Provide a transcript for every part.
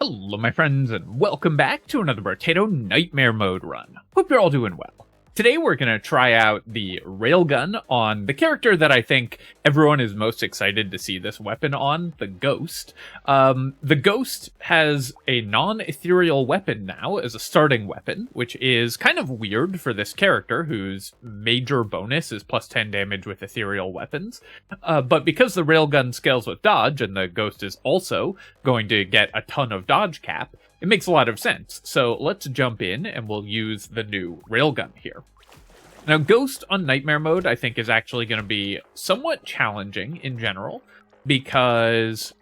Hello my friends, and welcome back to another Brotato Nightmare Mode run. Hope you're all doing well. Today we're going to try out the railgun on the character that I think everyone is most excited to see this weapon on, the Ghost. The Ghost has a non-ethereal weapon now as a starting weapon, which is kind of weird for this character whose major bonus is plus 10 damage with ethereal weapons. But because the railgun scales with dodge, and the Ghost is also going to get a ton of dodge cap, it makes a lot of sense. So let's jump in and we'll use the new railgun here. Now, Ghost on Nightmare Mode, I think, is actually going to be somewhat challenging in general, because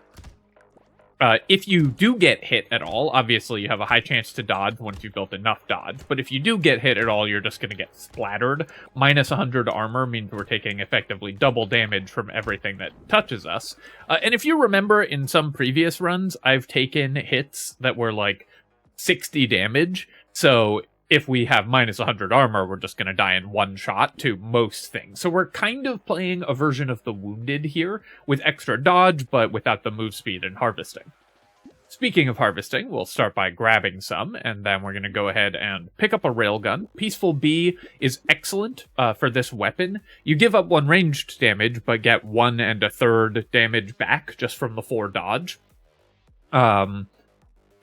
if you do get hit at all, obviously you have a high chance to dodge once you've built enough dodge, but if you do get hit at all, you're just going to get splattered. Minus 100 armor means we're taking effectively double damage from everything that touches us. And if you remember, in some previous runs, I've taken hits that were like 60 damage, so if we have minus 100 armor, we're just going to die in one shot to most things. So we're kind of playing a version of the Wounded here, with extra dodge, but without the move speed and harvesting. Speaking of harvesting, we'll start by grabbing some, and then we're going to go ahead and pick up a railgun. Peaceful Bee is excellent for this weapon. You give up 1 ranged damage, but get 1 1/3 damage back just from the 4 dodge.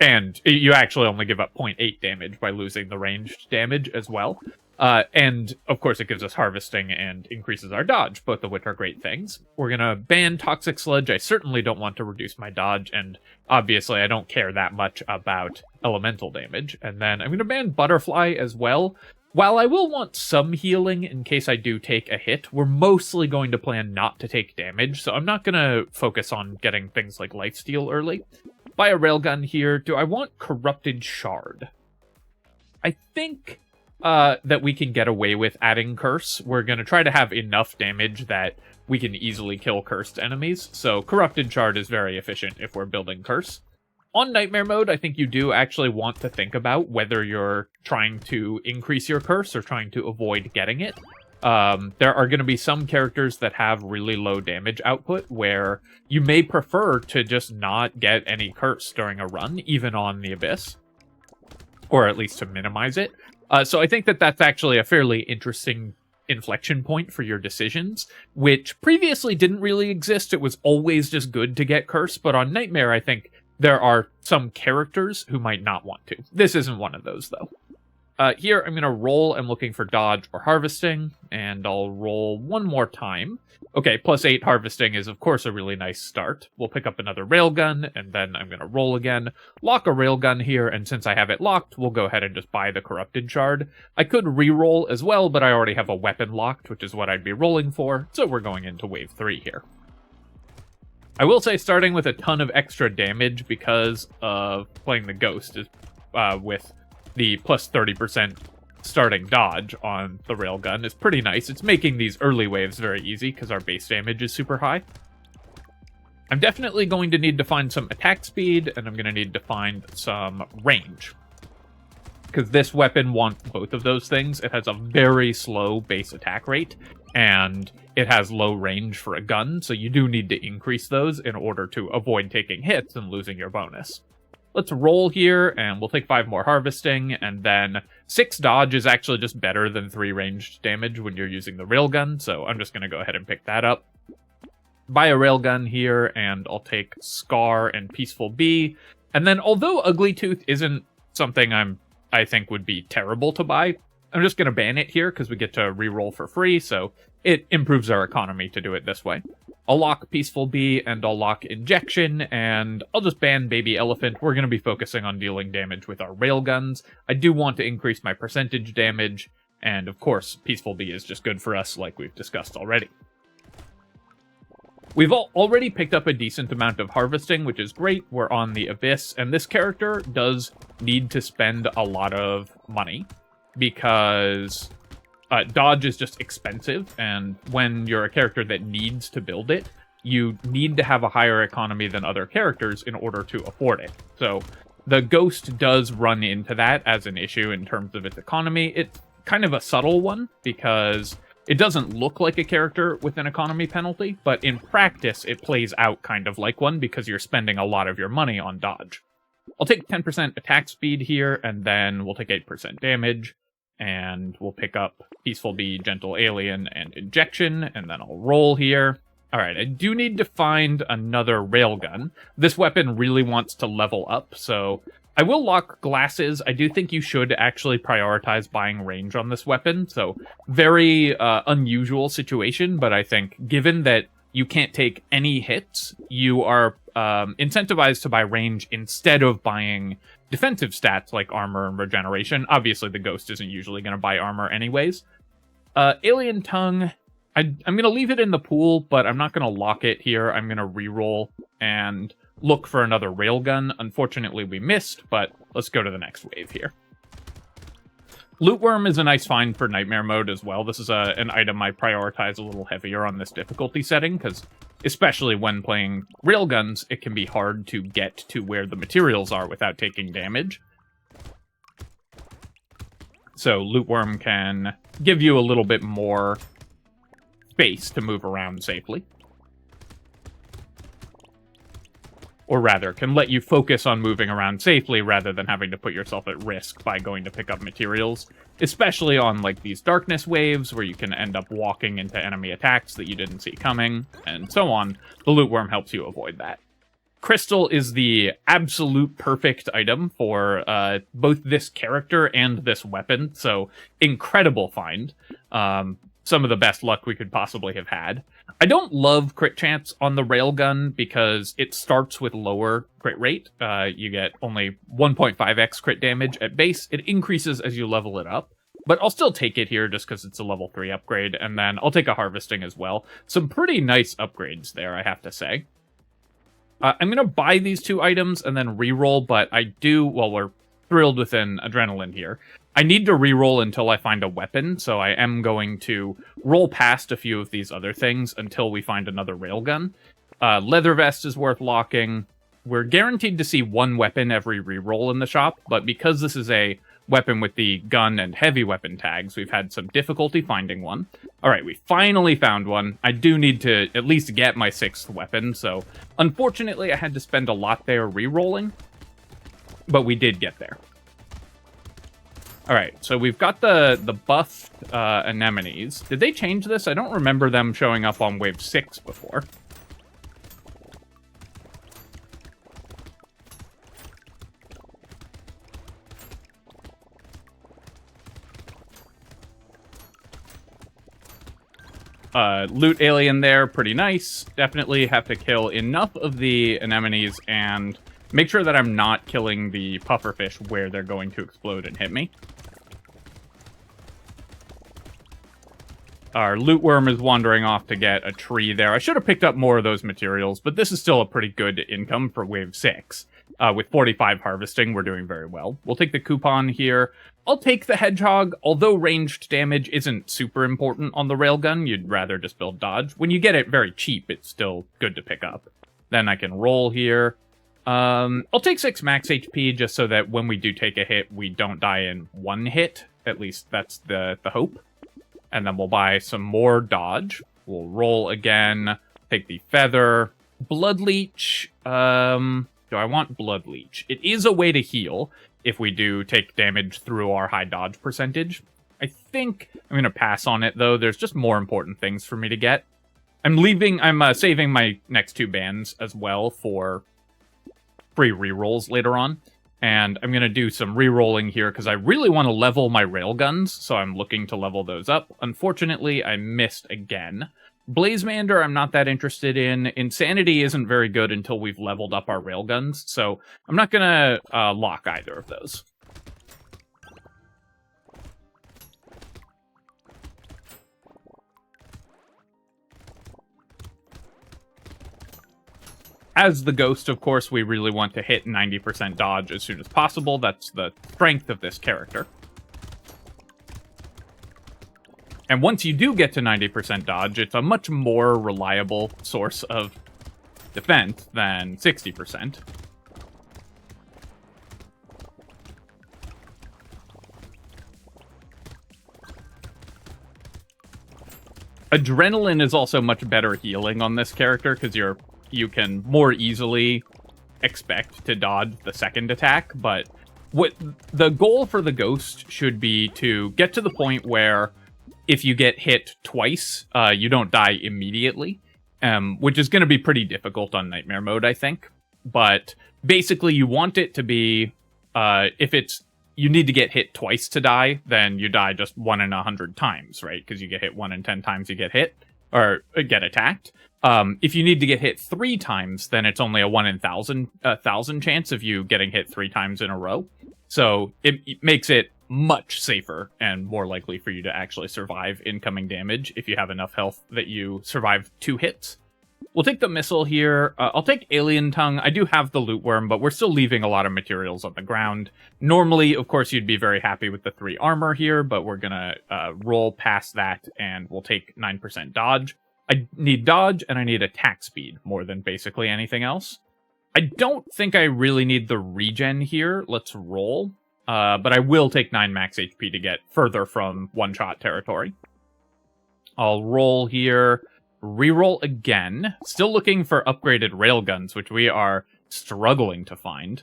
And you actually only give up 0.8 damage by losing the ranged damage as well. And, of course, it gives us harvesting and increases our dodge, both of which are great things. We're going to ban Toxic Sludge. I certainly don't want to reduce my dodge, and obviously I don't care that much about elemental damage. And then I'm going to ban Butterfly as well. While I will want some healing in case I do take a hit, we're mostly going to plan not to take damage, so I'm not going to focus on getting things like Lifesteal early. Buy a railgun here. Do I want Corrupted Shard? I think that we can get away with adding Curse. We're going to try to have enough damage that we can easily kill cursed enemies, so Corrupted Shard is very efficient if we're building Curse. On Nightmare Mode, I think you do actually want to think about whether you're trying to increase your Curse or trying to avoid getting it. There are going to be some characters that have really low damage output where you may prefer to just not get any curse during a run, even on the Abyss, or at least to minimize it. So I think that that's actually a fairly interesting inflection point for your decisions, which previously didn't really exist. It was always just good to get curse, but on Nightmare, I think there are some characters who might not want to. This isn't one of those, though. Here, I'm going to roll. I'm looking for dodge or harvesting, and I'll roll one more time. Okay, plus 8 harvesting is, of course, a really nice start. We'll pick up another railgun, and then I'm going to roll again. Lock a railgun here, and since I have it locked, we'll go ahead and just buy the Corrupted Shard. I could re-roll as well, but I already have a weapon locked, which is what I'd be rolling for, so we're going into wave 3 here. I will say starting with a ton of extra damage because of playing the Ghost is with the plus 30% starting dodge on the railgun is pretty nice. It's making these early waves very easy because our base damage is super high. I'm definitely going to need to find some attack speed, and I'm going to need to find some range, because this weapon wants both of those things. It has a very slow base attack rate, and it has low range for a gun, so you do need to increase those in order to avoid taking hits and losing your bonus. Let's roll here, and we'll take 5 more harvesting, and then 6 dodge is actually just better than 3 ranged damage when you're using the railgun, so I'm just going to go ahead and pick that up. Buy a railgun here, and I'll take Scar and Peaceful Bee. And then, although Ugly Tooth isn't something I think would be terrible to buy, I'm just going to ban it here because we get to reroll for free, so it improves our economy to do it this way. I'll lock Peaceful Bee, and I'll lock Injection, and I'll just ban Baby Elephant. We're going to be focusing on dealing damage with our railguns. I do want to increase my percentage damage, and of course, Peaceful Bee is just good for us, like we've discussed already. We've already picked up a decent amount of harvesting, which is great. We're on the Abyss, and this character does need to spend a lot of money, because dodge is just expensive, and when you're a character that needs to build it, you need to have a higher economy than other characters in order to afford it. So the Ghost does run into that as an issue in terms of its economy. It's kind of a subtle one, because it doesn't look like a character with an economy penalty, but in practice it plays out kind of like one because you're spending a lot of your money on dodge. I'll take 10% attack speed here, and then we'll take 8% damage, and we'll pick up Peaceful Bee, Gentle Alien, and Injection, and then I'll roll here. Alright, I do need to find another railgun. This weapon really wants to level up, so I will lock glasses. I do think you should actually prioritize buying range on this weapon, so very unusual situation, but I think given that you can't take any hits, you are incentivized to buy range instead of buying defensive stats like armor and regeneration. Obviously, the Ghost isn't usually going to buy armor anyways. Alien Tongue, I'm going to leave it in the pool, but I'm not going to lock it here. I'm going to reroll and look for another railgun. Unfortunately, we missed, but let's go to the next wave here. Loot Worm is a nice find for Nightmare Mode as well. This is an item I prioritize a little heavier on this difficulty setting, because especially when playing railguns, it can be hard to get to where the materials are without taking damage. So Loot Worm can give you a little bit more space to move around safely. Or rather, can let you focus on moving around safely rather than having to put yourself at risk by going to pick up materials. Especially on, like, these darkness waves where you can end up walking into enemy attacks that you didn't see coming, and so on. The Loot Worm helps you avoid that. Crystal is the absolute perfect item for both this character and this weapon, so incredible find. Some of the best luck we could possibly have had. I don't love crit chance on the railgun because it starts with lower crit rate. You get only 1.5x crit damage at base. It increases as you level it up. But I'll still take it here just because it's a level 3 upgrade, and then I'll take a harvesting as well. Some pretty nice upgrades there, I have to say. I'm going to buy these two items and then reroll, but I do, well, we're thrilled with an adrenaline here. I need to reroll until I find a weapon, so I am going to roll past a few of these other things until we find another railgun. Leather Vest is worth locking. We're guaranteed to see one weapon every reroll in the shop, but because this is a weapon with the gun and heavy weapon tags, we've had some difficulty finding one. Alright, we finally found one. I do need to at least get my 6th weapon, so unfortunately I had to spend a lot there rerolling, but we did get there. Alright, so we've got the buffed anemones. Did they change this? I don't remember them showing up on wave 6 before. Loot alien there, pretty nice. Definitely have to kill enough of the anemones and make sure that I'm not killing the pufferfish where they're going to explode and hit me. Our loot worm is wandering off to get a tree there. I should have picked up more of those materials, but this is still a pretty good income for wave 6. With 45 harvesting, we're doing very well. We'll take the coupon here. I'll take the hedgehog, although ranged damage isn't super important on the railgun. You'd rather just build dodge. When you get it very cheap, it's still good to pick up. Then I can roll here. I'll take 6 max HP just so that when we do take a hit, we don't die in one hit. At least that's the hope. And then we'll buy some more dodge. We'll roll again. Take the feather. Blood leech. Do I want blood leech? It is a way to heal if we do take damage through our high dodge percentage. I think I'm going to pass on it, though. There's just more important things for me to get. I'm saving my next 2 bands as well for free rerolls later on. And I'm going to do some rerolling here because I really want to level my railguns, so I'm looking to level those up. Unfortunately, I missed again. Blazemander, I'm not that interested in. Insanity isn't very good until we've leveled up our railguns, so I'm not going to lock either of those. As the Ghost, of course, we really want to hit 90% dodge as soon as possible. That's the strength of this character. And once you do get to 90% dodge, it's a much more reliable source of defense than 60%. Adrenaline is also much better healing on this character because you can more easily expect to dodge the second attack, but what the goal for the ghost should be to get to the point where if you get hit twice, you don't die immediately, which is going to be pretty difficult on Nightmare mode, I think. But basically, you want it to be, if you need to get hit twice to die, then you die just 1 in 100 times, right? Because you get hit 1 in 10 times you get hit, or get attacked. If you need to get hit 3 times, then it's only a 1 in 1,000 chance of you getting hit 3 times in a row. So it makes it much safer and more likely for you to actually survive incoming damage if you have enough health that you survive 2 hits. We'll take the missile here. I'll take Alien Tongue. I do have the loot worm, but we're still leaving a lot of materials on the ground. Normally, of course, you'd be very happy with the 3 armor here, but we're gonna roll past that, and we'll take 9% dodge. I need dodge, and I need attack speed more than basically anything else. I don't think I really need the regen here. Let's roll. But I will take 9 max HP to get further from one-shot territory. I'll roll here. Reroll again. Still looking for upgraded railguns, which we are struggling to find.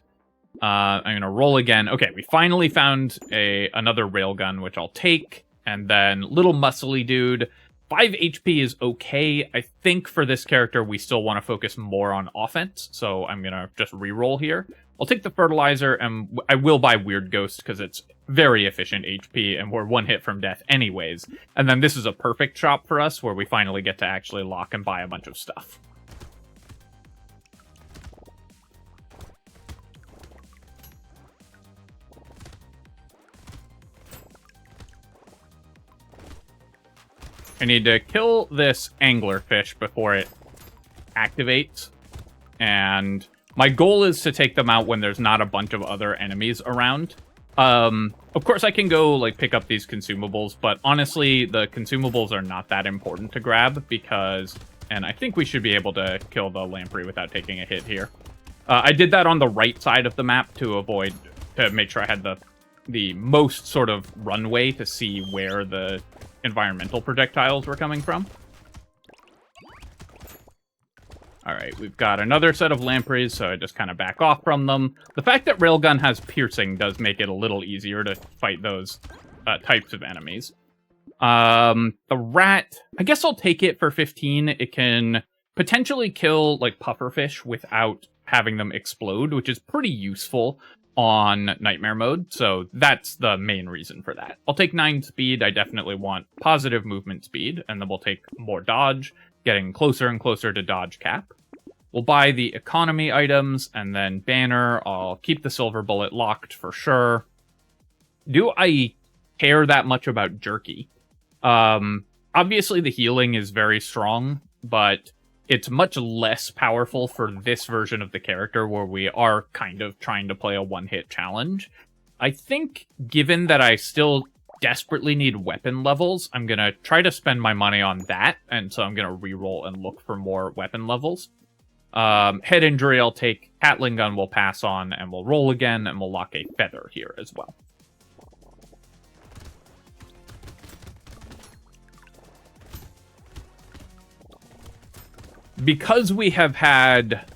I'm going to roll again. Okay, we finally found another railgun, which I'll take. And then little muscly dude. 5 HP is okay. I think for this character, we still want to focus more on offense. So I'm going to just reroll here. I'll take the fertilizer, and I will buy Weird Ghost because it's very efficient HP, and we're 1 hit from death anyways. And then this is a perfect shop for us, where we finally get to actually lock and buy a bunch of stuff. I need to kill this anglerfish before it activates, and my goal is to take them out when there's not a bunch of other enemies around. Of course, I can go, like, pick up these consumables, but honestly, the consumables are not that important to grab because... And I think we should be able to kill the lamprey without taking a hit here. I did that on the right side of the map to make sure I had the most sort of runway to see where the environmental projectiles were coming from. Alright, we've got another set of lampreys, so I just kind of back off from them. The fact that Railgun has piercing does make it a little easier to fight those types of enemies. The rat, I guess I'll take it for 15. It can potentially kill, like, pufferfish without having them explode, which is pretty useful on Nightmare mode, so that's the main reason for that. I'll take 9 speed. I definitely want positive movement speed, and then we'll take more dodge, getting closer and closer to dodge cap. We'll buy the economy items, and then banner. I'll keep the silver bullet locked for sure. Do I care that much about jerky? Obviously the healing is very strong, but it's much less powerful for this version of the character where we are kind of trying to play a one-hit challenge. I think, given that I still desperately need weapon levels, I'm going to try to spend my money on that, and so I'm going to reroll and look for more weapon levels. Head injury I'll take, Catling gun we'll pass on, and we'll roll again, and we'll lock a feather here as well. Because we have had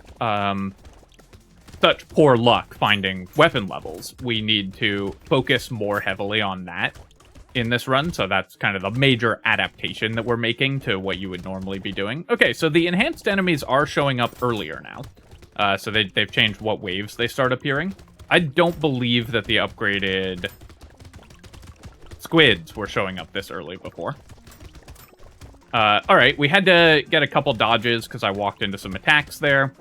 such poor luck finding weapon levels, we need to focus more heavily on that in this run, so that's kind of the major adaptation that we're making to what you would normally be doing. Okay, so the enhanced enemies are showing up earlier now, so they've changed what waves they start appearing. I don't believe that the upgraded squids were showing up this early before. Alright, we had to get a couple dodges because I walked into some attacks there.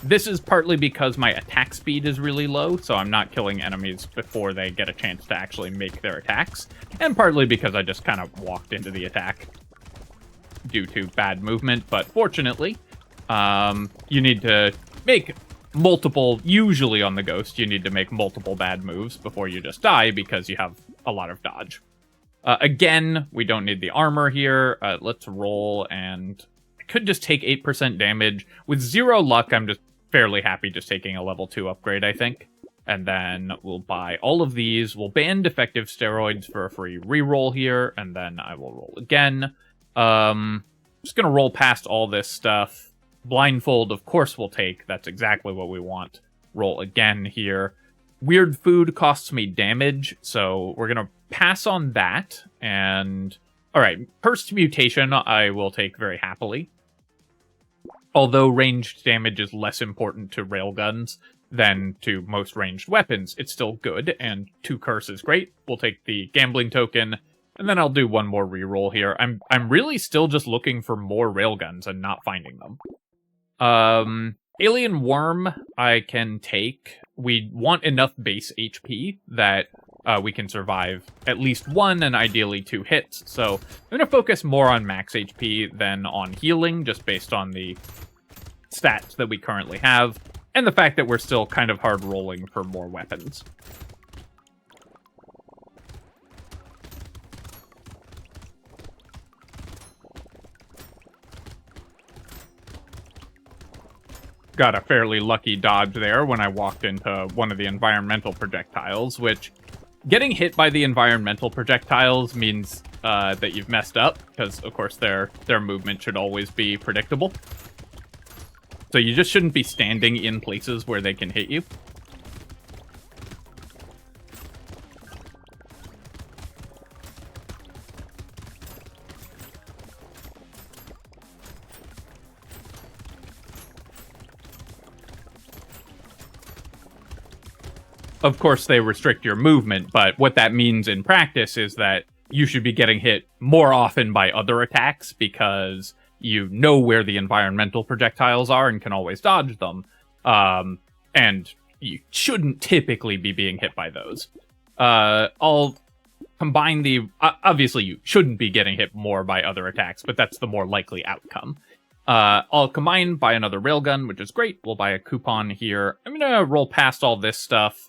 This is partly because my attack speed is really low, so I'm not killing enemies before they get a chance to actually make their attacks. And partly because I just kind of walked into the attack due to bad movement. But fortunately, you need to make usually on the Ghost, you need to make multiple bad moves before you just die because you have a lot of dodge. Again, we don't need the armor here. Let's roll, and I could just take 8% damage. With 0 luck, I'm just fairly happy just taking a level 2 upgrade, I think. And then we'll buy all of these. We'll ban defective steroids for a free reroll here, and then I will roll again. Just gonna roll past all this stuff. Blindfold, of course, we'll take. That's exactly what we want. Roll again here. Weird food costs me damage, so we're going to pass on that. And, alright, Cursed Mutation I will take very happily. Although ranged damage is less important to railguns than to most ranged weapons, it's still good, and 2 curse is great. We'll take the gambling token, and then I'll do one more reroll here. I'm really still just looking for more railguns and not finding them. Alien Worm I can take. We want enough base HP that we can survive at least 1 and ideally 2 hits. So I'm going to focus more on max HP than on healing, just based on the stats that we currently have, and the fact that we're still kind of hard rolling for more weapons. Got a fairly lucky dodge there when I walked into one of the environmental projectiles, which getting hit by the environmental projectiles means that you've messed up, because of course their movement should always be predictable. So you just shouldn't be standing in places where they can hit you. Of course, they restrict your movement, but what that means in practice is that you should be getting hit more often by other attacks because you know where the environmental projectiles are and can always dodge them. And you shouldn't typically be being hit by those. I'll combine the... obviously, you shouldn't be getting hit more by other attacks, but that's the more likely outcome. I'll combine by another railgun, which is great. We'll buy a coupon here. I'm going to roll past all this stuff.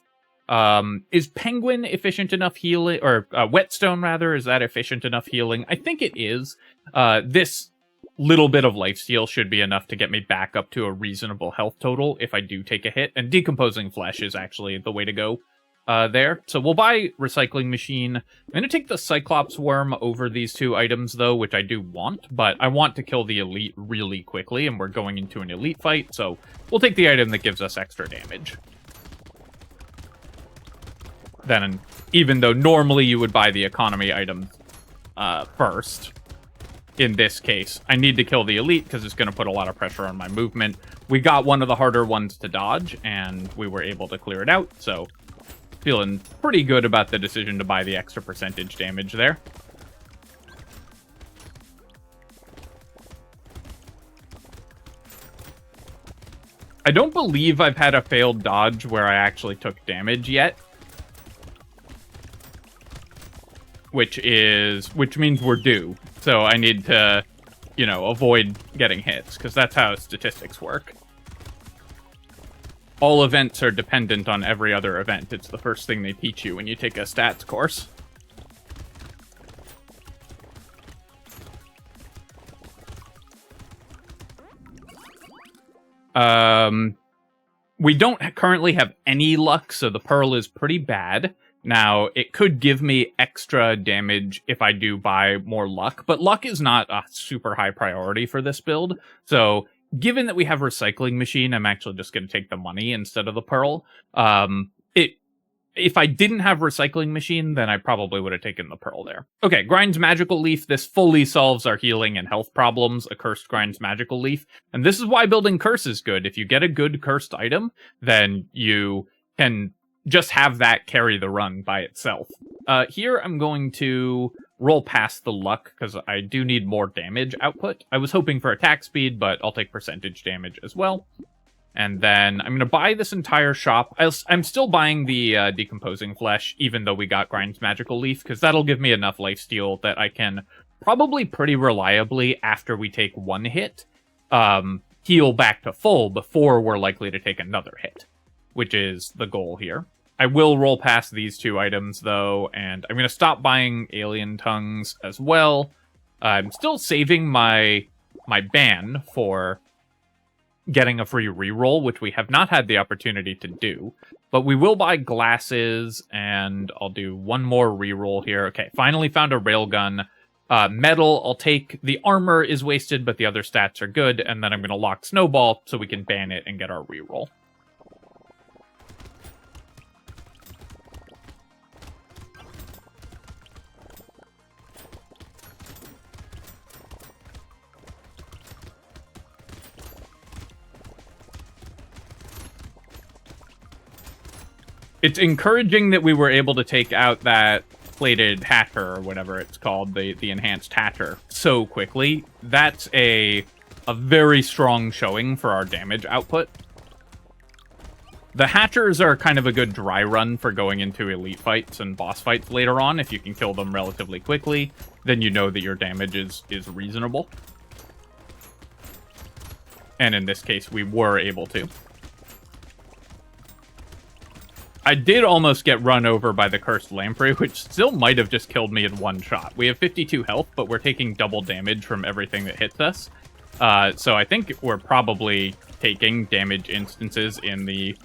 Is Penguin efficient enough healing, or Whetstone rather, is that efficient enough healing? I think it is. This little bit of lifesteal should be enough to get me back up to a reasonable health total if I do take a hit, and Decomposing Flesh is actually the way to go there. So we'll buy Recycling Machine. I'm going to take the Cyclops Worm over these 2 items, though, which I do want, but I want to kill the Elite really quickly, and we're going into an Elite fight, so we'll take the item that gives us extra damage. Then, even though normally you would buy the economy item first, in this case, I need to kill the Elite because it's going to put a lot of pressure on my movement. We got one of the harder ones to dodge, and we were able to clear it out, so feeling pretty good about the decision to buy the extra percentage damage there. I don't believe I've had a failed dodge where I actually took damage yet. Which means we're due. So I need to, you know, avoid getting hits, because that's how statistics work. All events are dependent on every other event. It's the first thing they teach you when you take a stats course. We don't currently have any luck, so the Pearl is pretty bad. Now, it could give me extra damage if I do buy more luck, but luck is not a super high priority for this build. So, given that we have Recycling Machine, I'm actually just going to take the money instead of the Pearl. If I didn't have Recycling Machine, then I probably would have taken the Pearl there. Okay, Grind's Magical Leaf. This fully solves our healing and health problems. A Cursed Grind's Magical Leaf. And this is why building Curse is good. If you get a good cursed item, then you can just have that carry the run by itself. Here I'm going to roll past the luck, because I do need more damage output. I was hoping for attack speed, but I'll take percentage damage as well. And then I'm going to buy this entire shop. I'm still buying the Decomposing Flesh, even though we got Grind's Magical Leaf, because that'll give me enough lifesteal that I can probably pretty reliably, after we take 1 hit, heal back to full before we're likely to take another hit, which is the goal here. I will roll past these 2 items, though, and I'm going to stop buying Alien Tongues as well. I'm still saving my ban for getting a free reroll, which we have not had the opportunity to do. But we will buy glasses, and I'll do one more reroll here. Okay, finally found a railgun. Metal, I'll take. The armor is wasted, but the other stats are good. And then I'm going to lock Snowball so we can ban it and get our reroll. It's encouraging that we were able to take out that plated hatter, or whatever it's called, the enhanced hatter, so quickly. That's a very strong showing for our damage output. The hatters are kind of a good dry run for going into elite fights and boss fights later on. If you can kill them relatively quickly, then you know that your damage is reasonable. And in this case, we were able to. I did almost get run over by the Cursed Lamprey, which still might have just killed me in one shot. We have 52 health, but we're taking double damage from everything that hits us. So I think we're probably taking damage instances in the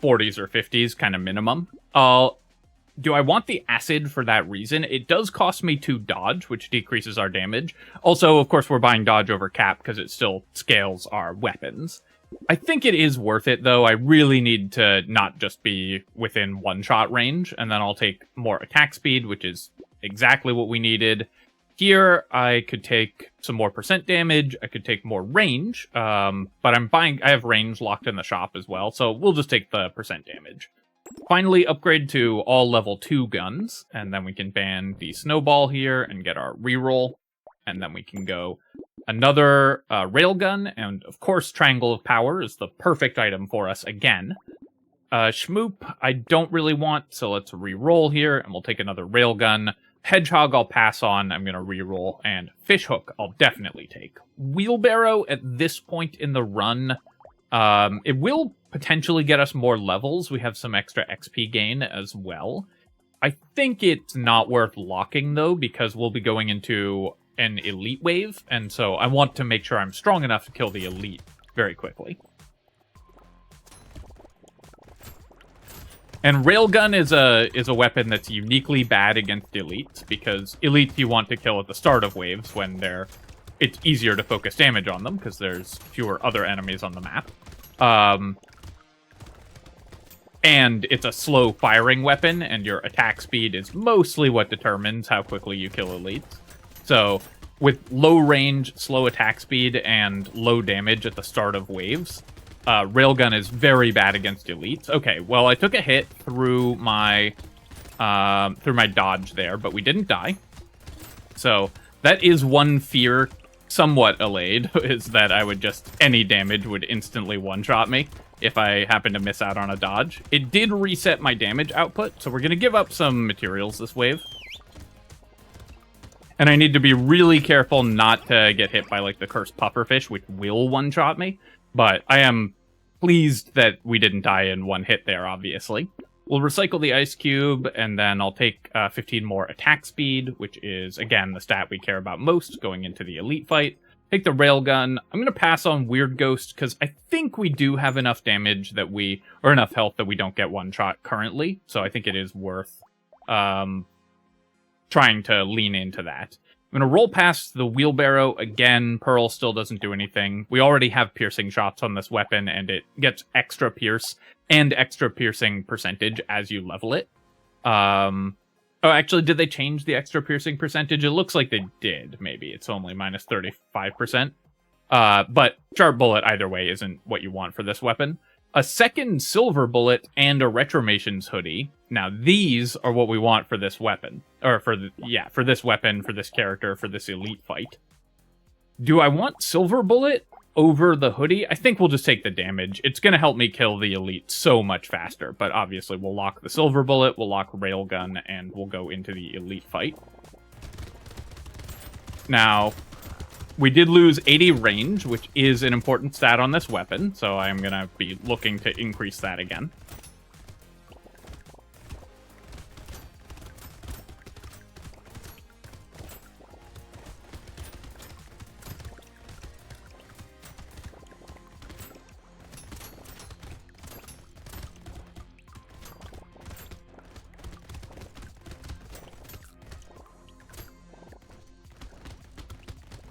40s or 50s, kind of minimum. Do I want the acid for that reason? It does cost me 2 dodge, which decreases our damage. Also, of course, we're buying dodge over cap because it still scales our weapons. I think it is worth it, though. I really need to not just be within one-shot range, and then I'll take more attack speed, which is exactly what we needed. Here, I could take some more percent damage, I could take more range, but I have range locked in the shop as well, so we'll just take the percent damage. Finally, upgrade to all level 2 guns, and then we can ban the Snowball here and get our reroll, and then we can go another railgun, and of course Triangle of Power is the perfect item for us again. Schmoop, I don't really want, so let's re-roll here, and we'll take another railgun. Hedgehog I'll pass on, I'm going to re-roll, and Fishhook I'll definitely take. Wheelbarrow at this point in the run, it will potentially get us more levels. We have some extra XP gain as well. I think it's not worth locking, though, because we'll be going into an elite wave, and so I want to make sure I'm strong enough to kill the elite very quickly. And railgun is a weapon that's uniquely bad against elites, because elites you want to kill at the start of waves when it's easier to focus damage on them because there's fewer other enemies on the map. And it's a slow firing weapon, and your attack speed is mostly what determines how quickly you kill elites. So, with low range, slow attack speed, and low damage at the start of waves, railgun is very bad against elites. Okay, well, I took a hit through my dodge there, but we didn't die. So, that is one fear, somewhat allayed, is that any damage would instantly one-shot me if I happen to miss out on a dodge. It did reset my damage output, so we're going to give up some materials this wave. And I need to be really careful not to get hit by, like, the cursed pufferfish, which will one-shot me. But I am pleased that we didn't die in one hit there, obviously. We'll recycle the ice cube, and then I'll take 15 more attack speed, which is, again, the stat we care about most going into the elite fight. Take the railgun. I'm going to pass on Weird Ghost, because I think we do have enough damage or enough health that we don't get one-shot currently. So I think it is worth trying to lean into that. I'm going to roll past the wheelbarrow again. Pearl still doesn't do anything. We already have piercing shots on this weapon, and it gets extra pierce and extra piercing percentage as you level it. Oh, actually, did they change the extra piercing percentage? It looks like they did, maybe. It's only minus 35%. But Sharp Bullet, either way, isn't what you want for this weapon. A second Silver Bullet and a Retromation's Hoodie. Now, these are what we want for this weapon. Or for this weapon, for this character, for this elite fight. Do I want Silver Bullet over the hoodie? I think we'll just take the damage. It's going to help me kill the elite so much faster. But obviously, we'll lock the Silver Bullet, we'll lock Railgun, and we'll go into the elite fight. Now, we did lose 80 range, which is an important stat on this weapon, so I'm going to be looking to increase that again.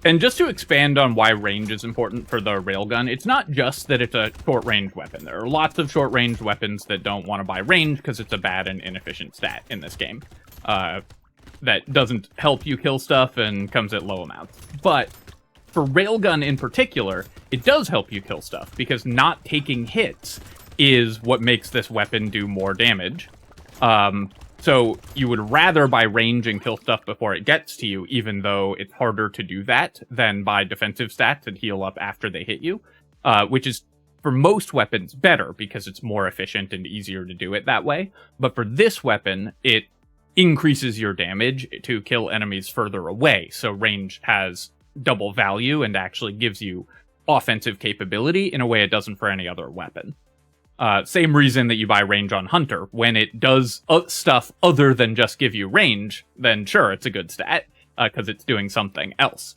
And just to expand on why range is important for the railgun, it's not just that it's a short-range weapon. There are lots of short-range weapons that don't want to buy range because it's a bad and inefficient stat in this game. That doesn't help you kill stuff and comes at low amounts. But for railgun in particular, it does help you kill stuff because not taking hits is what makes this weapon do more damage. So you would rather buy range and kill stuff before it gets to you, even though it's harder to do that than buy defensive stats and heal up after they hit you, which is, for most weapons, better because it's more efficient and easier to do it that way. But for this weapon, it increases your damage to kill enemies further away, so range has double value and actually gives you offensive capability in a way it doesn't for any other weapon. Same reason that you buy range on Hunter. When it does stuff other than just give you range, then sure, it's a good stat, because it's doing something else.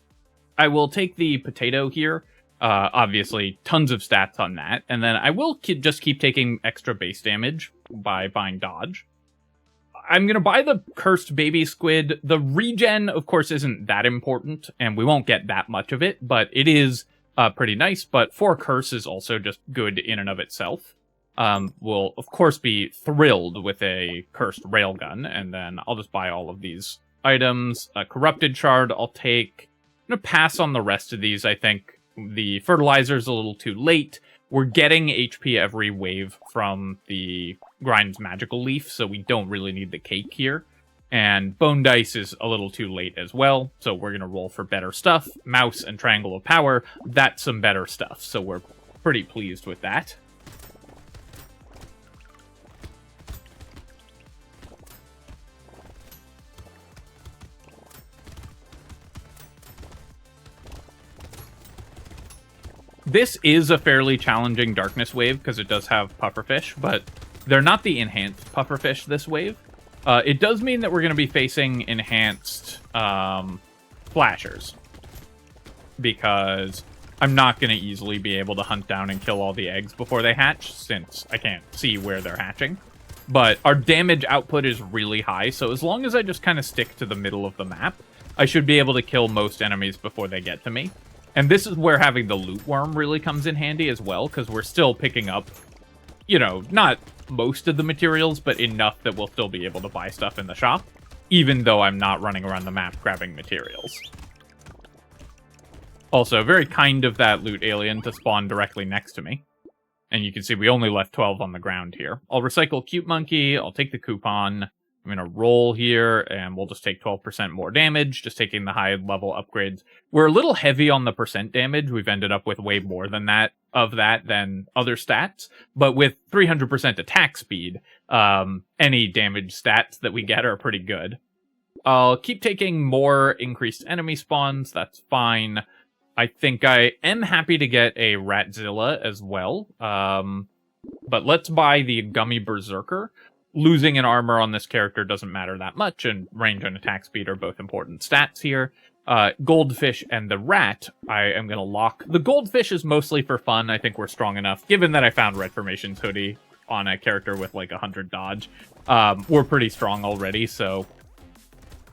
I will take the potato here. Obviously, tons of stats on that. And then I will just keep taking extra base damage by buying dodge. I'm going to buy the cursed baby squid. The regen, of course, isn't that important, and we won't get that much of it, but it is pretty nice. But 4 curse is also just good in and of itself. We'll, of course, be thrilled with a cursed railgun, and then I'll just buy all of these items. A corrupted shard I'll take. I'm going to pass on the rest of these. I think the fertilizer's a little too late. We're getting HP every wave from the Grind's magical leaf, so we don't really need the cake here. And bone dice is a little too late as well, so we're going to roll for better stuff. Mouse and triangle of power, that's some better stuff, so we're pretty pleased with that. This is a fairly challenging darkness wave because it does have pufferfish, but they're not the enhanced pufferfish this wave. It does mean that we're going to be facing enhanced flashers, because I'm not going to easily be able to hunt down and kill all the eggs before they hatch, since I can't see where they're hatching. But our damage output is really high, so as long as I just kind of stick to the middle of the map, I should be able to kill most enemies before they get to me. And this is where having the loot worm really comes in handy as well, because we're still picking up, you know, not most of the materials, but enough that we'll still be able to buy stuff in the shop, even though I'm not running around the map grabbing materials. Also, very kind of that loot alien to spawn directly next to me. And you can see we only left 12 on the ground here. I'll recycle Cute Monkey, I'll take the coupon. I'm going to roll here, and we'll just take 12% more damage, just taking the high-level upgrades. We're a little heavy on the percent damage. We've ended up with way more than that than other stats. But with 300% attack speed, any damage stats that we get are pretty good. I'll keep taking more increased enemy spawns. That's fine. I think I am happy to get a Ratzilla as well. But let's buy the Gummy Berserker. Losing an armor on this character doesn't matter that much, and range and attack speed are both important stats here. Goldfish and the rat, I am going to lock. The goldfish is mostly for fun. I think we're strong enough, given that I found Red Formation's hoodie on a character with like 100 dodge. We're pretty strong already, so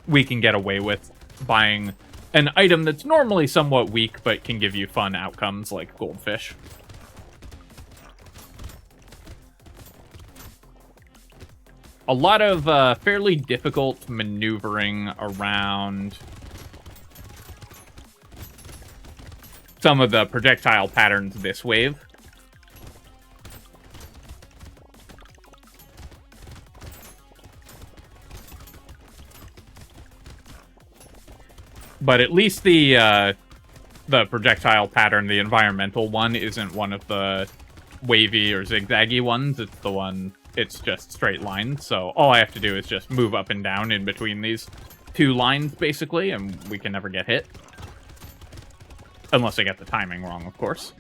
we can get away with buying an item that's normally somewhat weak, but can give you fun outcomes like goldfish. A lot of fairly difficult maneuvering around some of the projectile patterns this wave. But at least the projectile pattern, the environmental one, isn't one of the wavy or zigzaggy ones. It's the one... It's just straight lines, so all I have to do is just move up and down in between these two lines, basically, and we can never get hit. Unless I get the timing wrong, of course.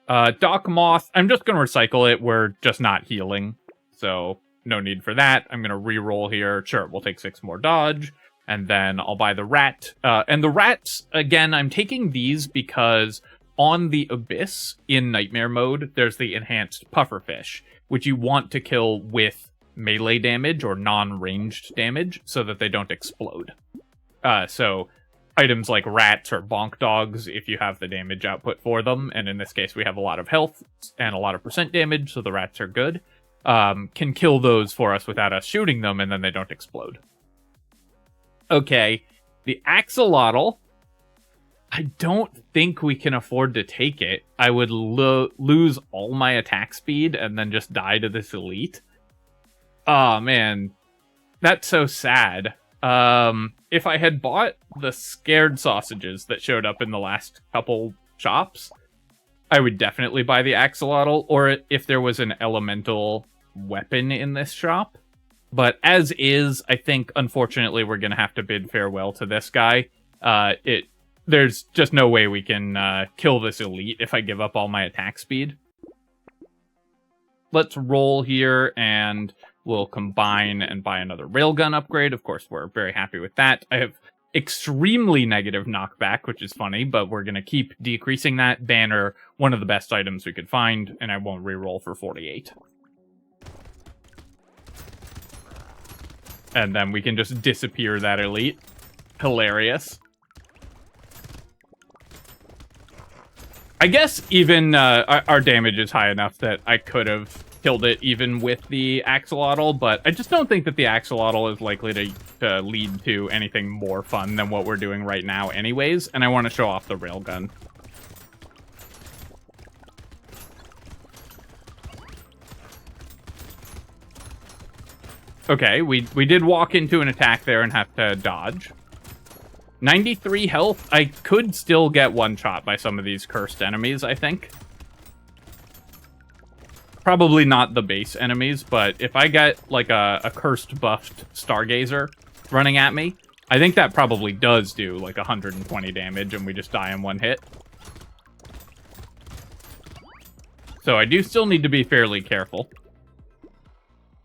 Dock Moth, I'm just going to recycle it. We're just not healing, so no need for that. I'm going to re-roll here. Sure, we'll take 6 more dodge, and then I'll buy the rat. And the rats, again, I'm taking these because... on the Abyss, in Nightmare mode, there's the enhanced pufferfish, which you want to kill with melee damage or non-ranged damage so that they don't explode. So items like rats or bonk dogs if you have the damage output for them, and in this case we have a lot of health and a lot of percent damage, so the rats are good. Can kill those for us without us shooting them, and then they don't explode. Okay, the axolotl. I don't think we can afford to take it. I would lose all my attack speed and then just die to this elite. Oh, man. That's so sad. If I had bought the scared sausages that showed up in the last couple shops, I would definitely buy the axolotl, or if there was an elemental weapon in this shop. But as is, I think, unfortunately, we're going to have to bid farewell to this guy. There's just no way we can kill this elite if I give up all my attack speed. Let's roll here, and we'll combine and buy another railgun upgrade. Of course, we're very happy with that. I have extremely negative knockback, which is funny, but we're going to keep decreasing that. Banner, one of the best items we could find, and I won't reroll for 48. And then we can just disappear that elite. Hilarious. I guess even our damage is high enough that I could have killed it even with the axolotl, but I just don't think that the axolotl is likely to lead to anything more fun than what we're doing right now anyways, and I want to show off the railgun. Okay, we did walk into an attack there and have to dodge. 93 health. I could still get one shot by some of these cursed enemies, I think. Probably not the base enemies, but if I get like a cursed buffed stargazer running at me, I think that probably does do like 120 damage and we just die in one hit. So I do still need to be fairly careful.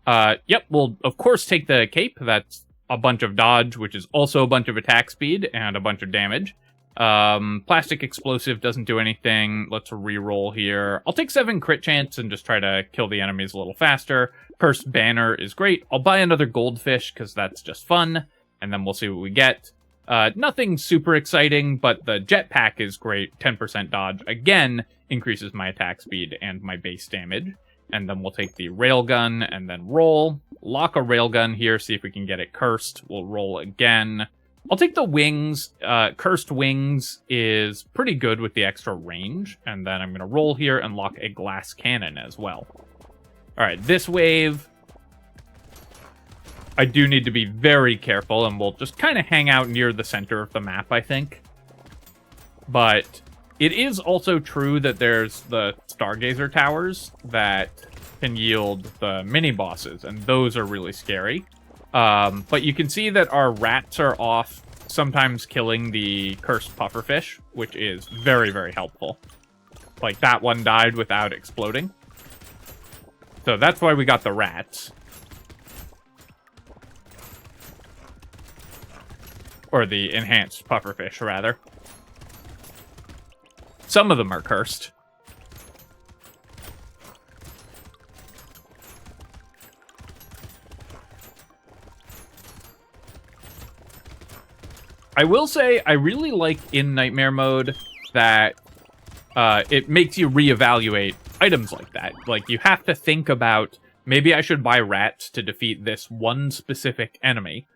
Yep, we'll of course take the cape. That's a bunch of dodge, which is also a bunch of attack speed and a bunch of damage. Plastic explosive doesn't do anything. Let's re-roll here. I'll take 7 crit chance and just try to kill the enemies a little faster. Cursed banner is great. I'll buy another goldfish because that's just fun, and then we'll see what we get. Nothing super exciting, but the jetpack is great. 10% dodge again increases my attack speed and my base damage. And then we'll take the railgun and then roll. Lock a railgun here, see if we can get it cursed. We'll roll again. I'll take the wings. Cursed wings is pretty good with the extra range. And then I'm going to roll here and lock a glass cannon as well. All right, this wave, I do need to be very careful, and we'll just kind of hang out near the center of the map, I think. But it is also true that there's the Stargazer towers that can yield the mini-bosses, and those are really scary. But you can see that our rats are off, sometimes killing the cursed pufferfish, which is very, very helpful. Like, that one died without exploding. So that's why we got the rats. Or the enhanced pufferfish, rather. Some of them are cursed. I will say, I really like in Nightmare mode that it makes you reevaluate items like that. Like, you have to think about, maybe I should buy rats to defeat this one specific enemy.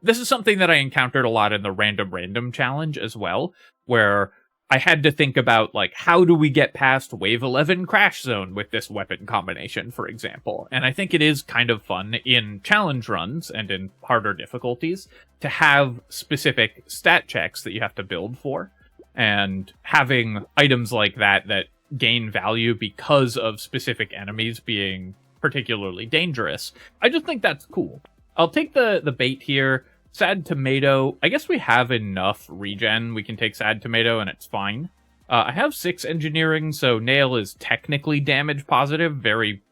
This is something that I encountered a lot in the random challenge as well, where I had to think about, like, how do we get past Wave 11 Crash Zone with this weapon combination, for example. And I think it is kind of fun in challenge runs and in harder difficulties to have specific stat checks that you have to build for. And having items like that that gain value because of specific enemies being particularly dangerous, I just think that's cool. I'll take the bait here. Sad Tomato. I guess we have enough regen. We can take Sad Tomato and it's fine. I have 6 engineering, so Nail is technically damage positive, very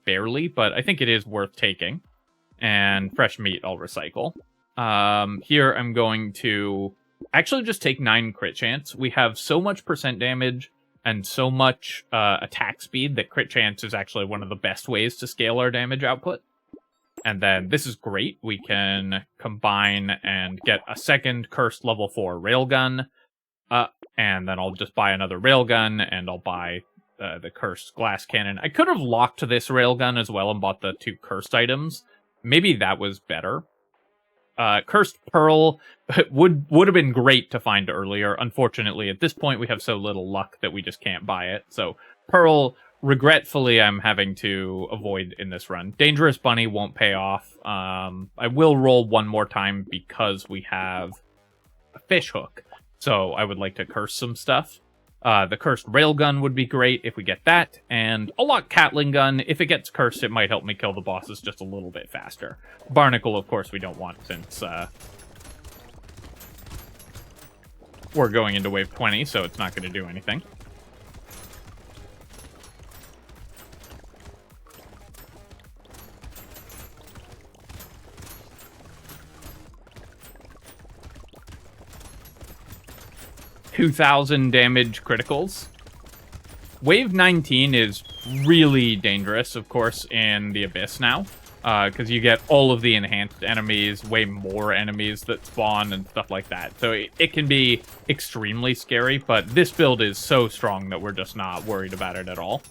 barely, but I think it is worth taking. And Fresh Meat I'll recycle. Here I'm going to actually just take 9 crit chance. We have so much percent damage and so much attack speed that crit chance is actually one of the best ways to scale our damage output. And then this is great. We can combine and get a second cursed level 4 railgun. And then I'll just buy another railgun, and I'll buy the cursed glass cannon. I could have locked this railgun as well and bought the 2 cursed items. Maybe that was better. Cursed Pearl would have been great to find earlier. Unfortunately, at this point, we have so little luck that we just can't buy it. So Pearl, regretfully, I'm having to avoid in this run. Dangerous Bunny won't pay off. I will roll one more time because we have a fish hook. So I would like to curse some stuff. The cursed railgun would be great if we get that, and a lock Catling gun. If it gets cursed, it might help me kill the bosses just a little bit faster. Barnacle, of course, we don't want since we're going into wave 20, so it's not going to do anything. $2,000 damage criticals. Wave 19 is really dangerous, of course, in the Abyss now, because you get all of the enhanced enemies, way more enemies that spawn and stuff like that. So it can be extremely scary, but this build is so strong that we're just not worried about it at all.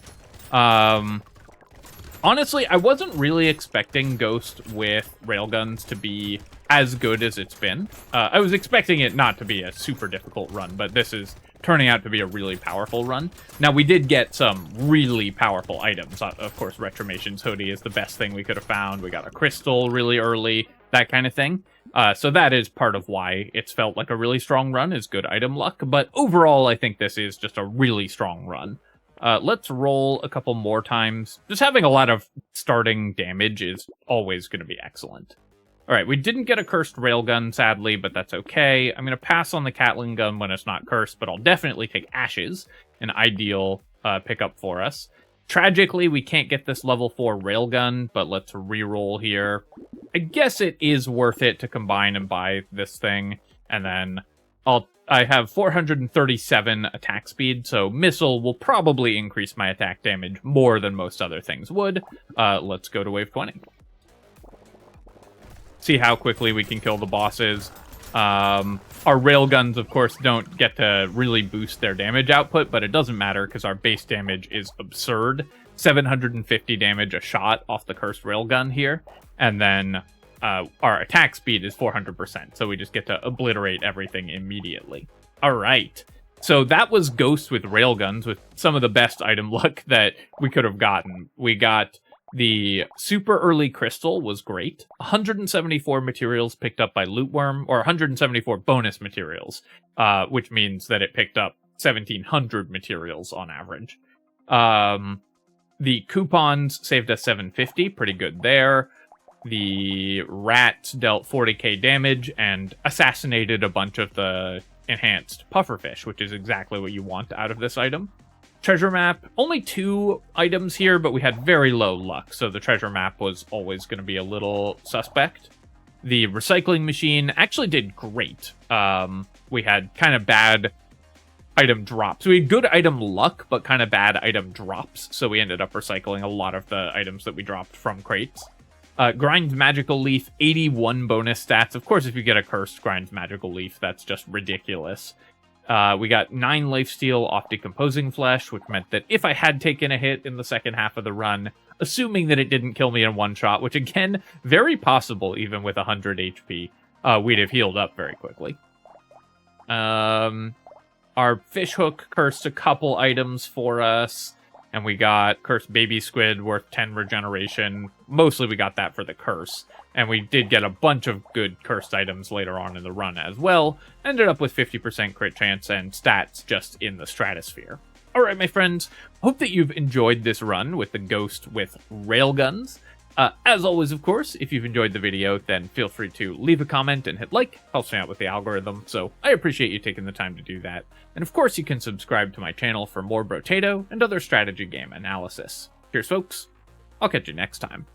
Honestly, I wasn't really expecting Ghost with railguns to be as good as it's been. I was expecting it not to be a super difficult run, but this is turning out to be a really powerful run. Now, we did get some really powerful items. Of course, Retrimation's hoodie is the best thing we could have found. We got a crystal really early, that kind of thing. So that is part of why it's felt like a really strong run, is good item luck. But overall, I think this is just a really strong run. Let's roll a couple more times. Just having a lot of starting damage is always going to be excellent. Alright, we didn't get a cursed railgun, sadly, but that's okay. I'm going to pass on the Catling gun when it's not cursed, but I'll definitely take Ashes, an ideal pickup for us. Tragically, we can't get this level 4 railgun, but let's reroll here. I guess it is worth it to combine and buy this thing, and then I have 437 attack speed, so Missile will probably increase my attack damage more than most other things would. Let's go to wave 20. See how quickly we can kill the bosses. Our railguns, of course, don't get to really boost their damage output, but it doesn't matter because our base damage is absurd. 750 damage a shot off the cursed railgun here, and then our attack speed is 400%, so we just get to obliterate everything immediately. All right, so that was Ghost with railguns, with some of the best item luck that we could have gotten. We got the super early crystal, was great. 174 materials picked up by Lootworm, or 174 bonus materials, which means that it picked up 1,700 materials on average. The coupons saved us 750, pretty good there. The rats dealt 40k damage and assassinated a bunch of the enhanced pufferfish, which is exactly what you want out of this item. Treasure map, only 2 items here, but we had very low luck, so the treasure map was always going to be a little suspect. The recycling machine actually did great. We had kind of bad item drops. We had good item luck, but kind of bad item drops, so we ended up recycling a lot of the items that we dropped from crates. Grind's Magical Leaf, 81 bonus stats. Of course, if you get a cursed Grind's Magical Leaf, that's just ridiculous. We got 9 lifesteal off Decomposing Flesh, which meant that if I had taken a hit in the second half of the run, assuming that it didn't kill me in one shot, which again, very possible even with 100 HP, we'd have healed up very quickly. Our fish hook cursed a couple items for us, and we got cursed baby squid worth 10 regeneration. Mostly we got that for the curse. And we did get a bunch of good cursed items later on in the run as well. Ended up with 50% crit chance and stats just in the stratosphere. Alright, my friends, hope that you've enjoyed this run with the Ghost with railguns. As always, of course, if you've enjoyed the video, then feel free to leave a comment and hit like. Helps me out with the algorithm, so I appreciate you taking the time to do that. And of course, you can subscribe to my channel for more Brotato and other strategy game analysis. Cheers, folks. I'll catch you next time.